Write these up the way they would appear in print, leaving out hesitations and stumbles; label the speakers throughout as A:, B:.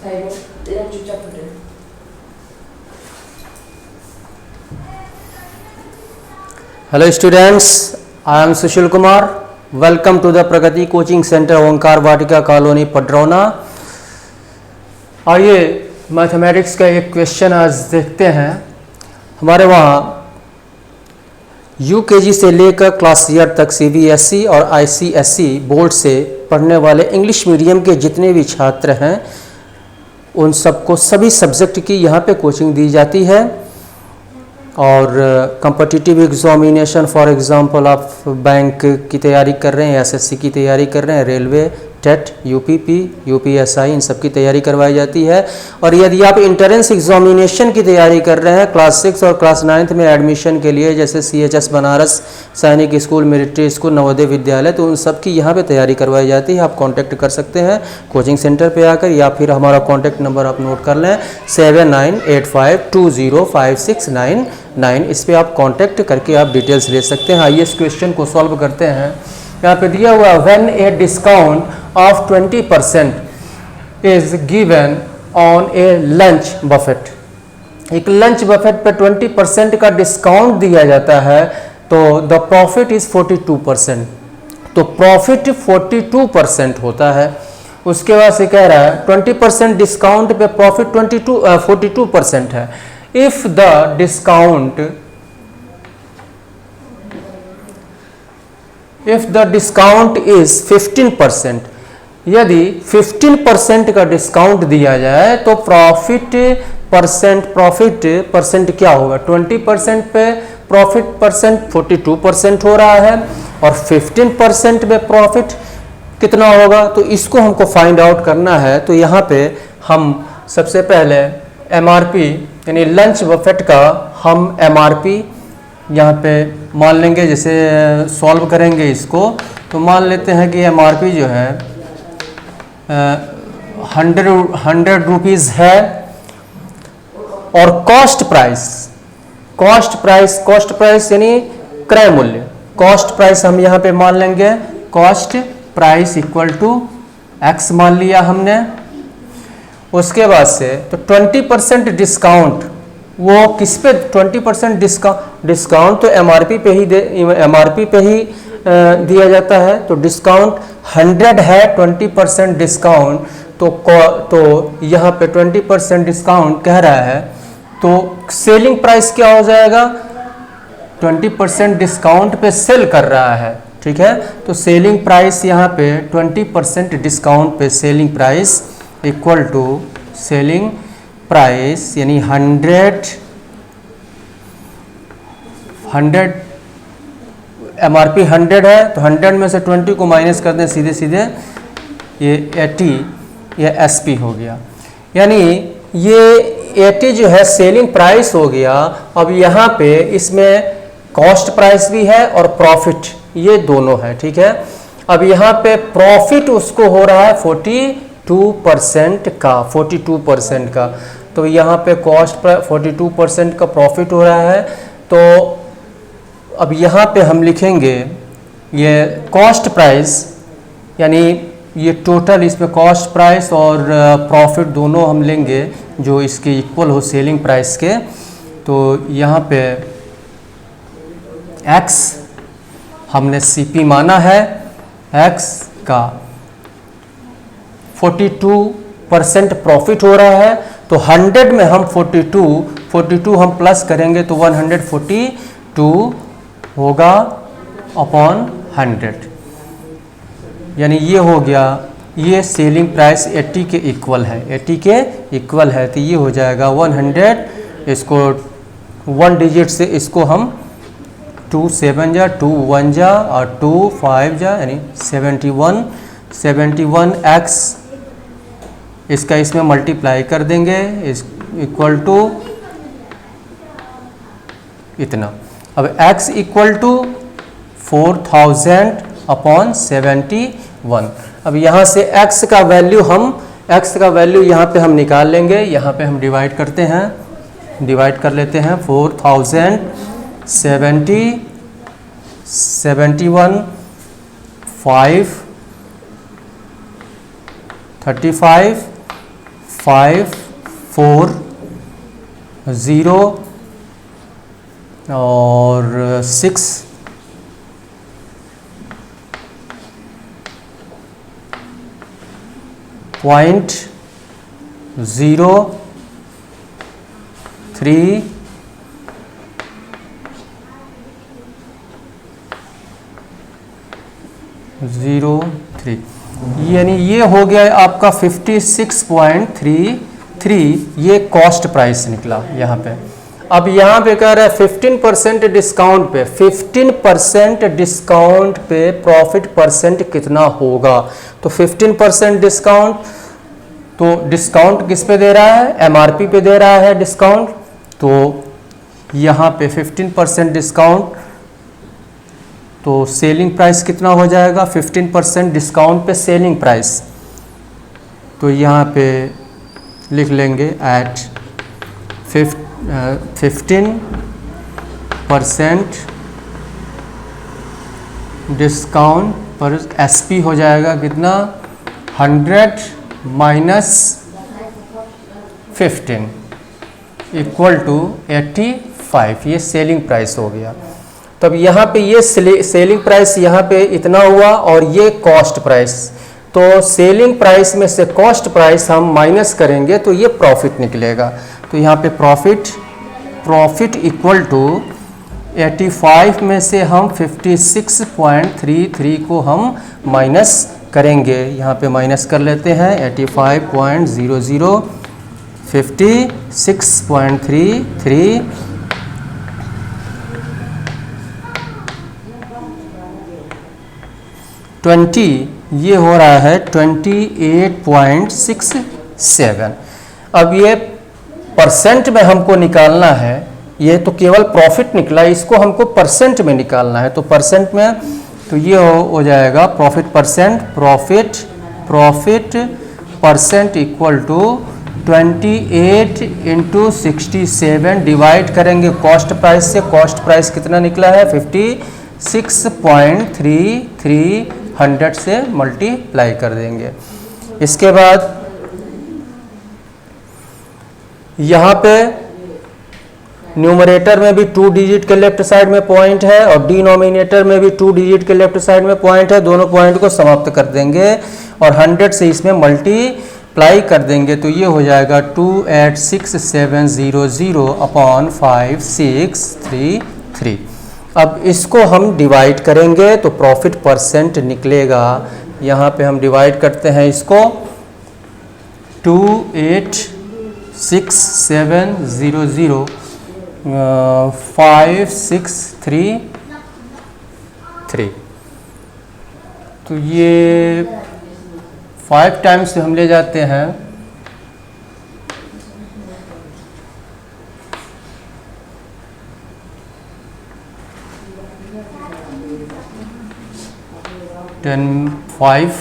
A: Hello students, I am Sushil Kumar. Welcome to the Pragati Coaching Center, Omkar Vatika colony Padrauna. आइए mathematics का एक question आज देखते हैं। हमारे वहाँ यूकेजी से लेकर क्लास ईयर तक सीबीएसई और आईसीएसई बोर्ड से पढ़ने वाले इंग्लिश मीडियम के जितने भी छात्र हैं उन सबको सभी सब्जेक्ट की यहाँ पे कोचिंग दी जाती है। और कॉम्पिटिटिव एग्जामिनेशन फॉर एग्जांपल आप बैंक की तैयारी कर रहे हैं, एसएससी की तैयारी कर रहे हैं, रेलवे, टेट, यूपीपी, यूपीएसआई, इन सब की तैयारी करवाई जाती है। और यदि आप इंट्रेंस एग्जामिनेशन की तैयारी कर रहे हैं क्लास 6 और क्लास 9 में एडमिशन के लिए, जैसे सीएचएस बनारस सैनिक school, military school, Navodaya Vidyalaya, तो उन सब की यहाँ पे तैयारी करवाई जाती है। आप कांटेक्ट कर सकते हैं कोचिंग सेंटर पे आकर, या फिर हमारा कांटेक्ट नंबर आप नोट कर लें 7985205699। इस पर आप कांटेक्ट करके आप डिटेल्स ले सकते हैं। आइए इस क्वेश्चन को सॉल्व करते हैं। यहाँ पे दिया हुआ when a discount of 20% is given on A lunch Buffett. एक लंच बफेट पे 20% का डिस्काउंट दिया जाता है तो द प्रॉफिट इज 42%। तो प्रॉफिट 42% होता है। उसके बाद से कह रहा है 20% डिस्काउंट पे प्रॉफिट 42% है। इफ द डिस्काउंट इज 15%, यदि 15% का डिस्काउंट दिया जाए तो प्रॉफिट परसेंट क्या होगा? 20% पे प्रॉफिट परसेंट 42% हो रहा है और 15% पे प्रॉफिट कितना होगा? तो इसको हमको फाइंड आउट करना है। तो यहाँ पे हम सबसे पहले एमआरपी यानी लंच बफेट का हम एमआरपी यहाँ पे मान लेंगे। जैसे सॉल्व करेंगे इसको तो मान लेते हैं कि एमआरपी जो है 100 रुपीज़ है और कॉस्ट प्राइस यानी क्रय मूल्य, कॉस्ट प्राइस हम यहाँ पे मान लेंगे cost price equal to X मान लिया हमने। उसके बाद से तो 20% डिस्काउंट वो किस पे? 20% डिस्काउंट तो एमआरपी पे ही दिया जाता है। तो डिस्काउंट 100 है, 20% डिस्काउंट तो यहाँ पे 20% डिस्काउंट कह रहा है तो सेलिंग प्राइस क्या हो जाएगा? 20% डिस्काउंट पे सेल कर रहा है, ठीक है। तो सेलिंग प्राइस यहाँ पे 20% डिस्काउंट पे selling price equal to selling price यानी 100 एमआरपी 100 है तो 100 में से 20 को माइनस कर दें सीधे ये 80 ये एसपी हो गया। यानी ये 80 जो है सेलिंग प्राइस हो गया। अब यहाँ पे इसमें कॉस्ट प्राइस भी है और प्रॉफिट, ये दोनों है, ठीक है। अब यहाँ पे प्रॉफिट उसको हो रहा है 42% का। तो यहाँ पे कॉस्ट पर 42% का प्रॉफिट हो रहा है। तो अब यहाँ पे हम लिखेंगे ये कॉस्ट प्राइस यानी ये टोटल इसमें कॉस्ट प्राइस और प्रॉफिट दोनों हम लेंगे जो इसके इक्वल हो सेलिंग प्राइस के। तो यहाँ पे x हमने सीपी माना है, x का 42% प्रॉफिट हो रहा है तो 100 में हम 42 हम प्लस करेंगे तो 142 होगा अपॉन 100। यानी ये हो गया, ये सेलिंग प्राइस 80 के इक्वल है। तो ये हो जाएगा 100, इसको 1 डिजिट से इसको हम 2 7 जा 2 1 जा और 2 5 जा यानी 71x इसका इसमें मल्टीप्लाई कर देंगे इक्वल टू इतना। अब x इक्वल टू 4000 अपॉन 71। अब यहाँ से x का वैल्यू यहाँ पे हम निकाल लेंगे। यहाँ पे हम डिवाइड कर लेते हैं 4000 70 71 5 35 540 और 6.03 03, यानी ये हो गया आपका 56.33, ये कॉस्ट प्राइस निकला यहाँ पे। अब यहाँ पे कह रहा है 15% डिस्काउंट पे, 15% डिस्काउंट पे प्रॉफिट परसेंट कितना होगा। तो 15% डिस्काउंट, तो डिस्काउंट किस पे दे रहा है, एमआरपी पे दे रहा है डिस्काउंट। तो यहाँ पे 15% डिस्काउंट, तो सेलिंग प्राइस कितना हो जाएगा, 15% डिस्काउंट पे सेलिंग प्राइस। तो यहाँ पे लिख लेंगे एट 15% डिस्काउंट पर एसपी हो जाएगा कितना, 100 माइनस 15 इक्वल टू 85, ये सेलिंग प्राइस हो गया। तब यहाँ पे ये सेलिंग प्राइस यहाँ पे इतना हुआ और ये कॉस्ट प्राइस। तो सेलिंग प्राइस में से कॉस्ट प्राइस हम माइनस करेंगे तो ये प्रॉफिट निकलेगा। तो यहाँ पे प्रॉफिट इक्वल टू 85 में से हम 56.33 को हम माइनस करेंगे। यहाँ पे माइनस कर लेते हैं 85.00 56.33 20, ये हो रहा है 28.67। अब ये परसेंट में हमको निकालना है, ये तो केवल प्रॉफिट निकला, इसको हमको परसेंट में निकालना है। तो परसेंट में तो ये हो जाएगा profit percent equal to 28 into 67 divide करेंगे कॉस्ट प्राइस से। कॉस्ट प्राइस कितना निकला है 56.33, 100 से मल्टीप्लाई कर देंगे। इसके बाद यहाँ पे न्यूमरेटर में भी 2 डिजिट के लेफ्ट साइड में पॉइंट है और डिनोमिनेटर में भी 2 डिजिट के लेफ्ट साइड में पॉइंट है। दोनों पॉइंट को समाप्त कर देंगे और 100 से इसमें मल्टीप्लाई कर देंगे। तो ये हो जाएगा 286700 अपॉन 5633। अब इसको हम डिवाइड करेंगे तो प्रॉफिट परसेंट निकलेगा। यहाँ पे हम डिवाइड करते हैं इसको 286700 5633। तो ये 5 टाइम्स से हम ले जाते हैं 10 5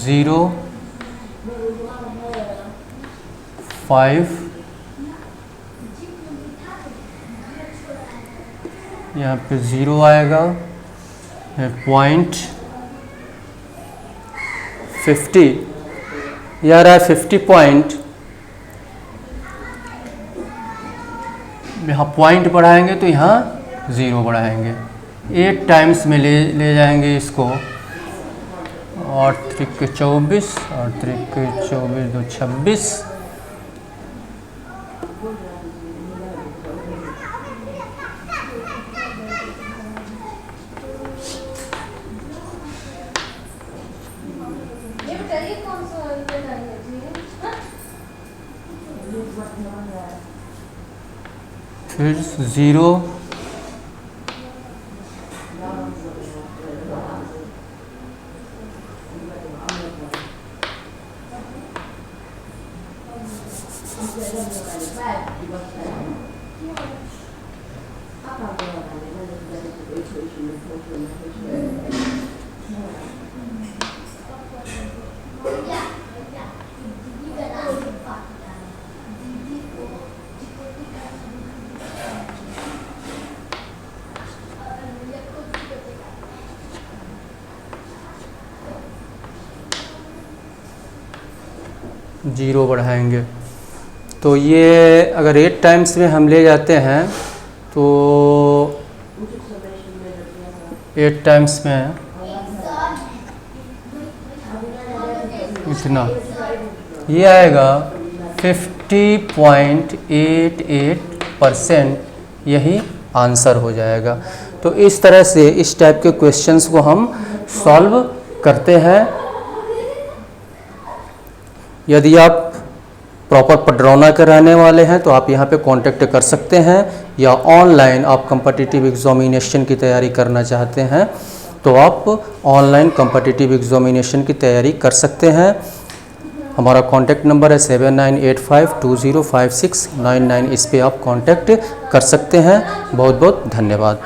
A: 0 5, यहाँ पे 0 आएगा, 0.50, यह रहा 50 पॉइंट। यहाँ पॉइंट बढ़ाएंगे तो यहाँ 0 बढ़ाएंगे। 8 टाइम्स में ले जाएंगे इसको, और 3 24 और 3 24 2 26। फिर 0 0 बढ़ाएंगे तो ये अगर 8 टाइम्स में हम ले जाते हैं तो 8 टाइम्स में इतना ये आएगा 50.88%, यही आंसर हो जाएगा। तो इस तरह से इस टाइप के क्वेश्चंस को हम सॉल्व करते हैं। यदि आप प्रॉपर पडरौना के रहने वाले हैं तो आप यहाँ पे कांटेक्ट कर सकते हैं, या ऑनलाइन आप कॉम्पिटिटिव एग्जामिनेशन की तैयारी करना चाहते हैं तो आप ऑनलाइन कॉम्पिटिटिव एग्जामिनेशन की तैयारी कर सकते हैं। हमारा कांटेक्ट नंबर है 7985205699, इस पे आप कांटेक्ट कर सकते हैं। बहुत बहुत धन्यवाद।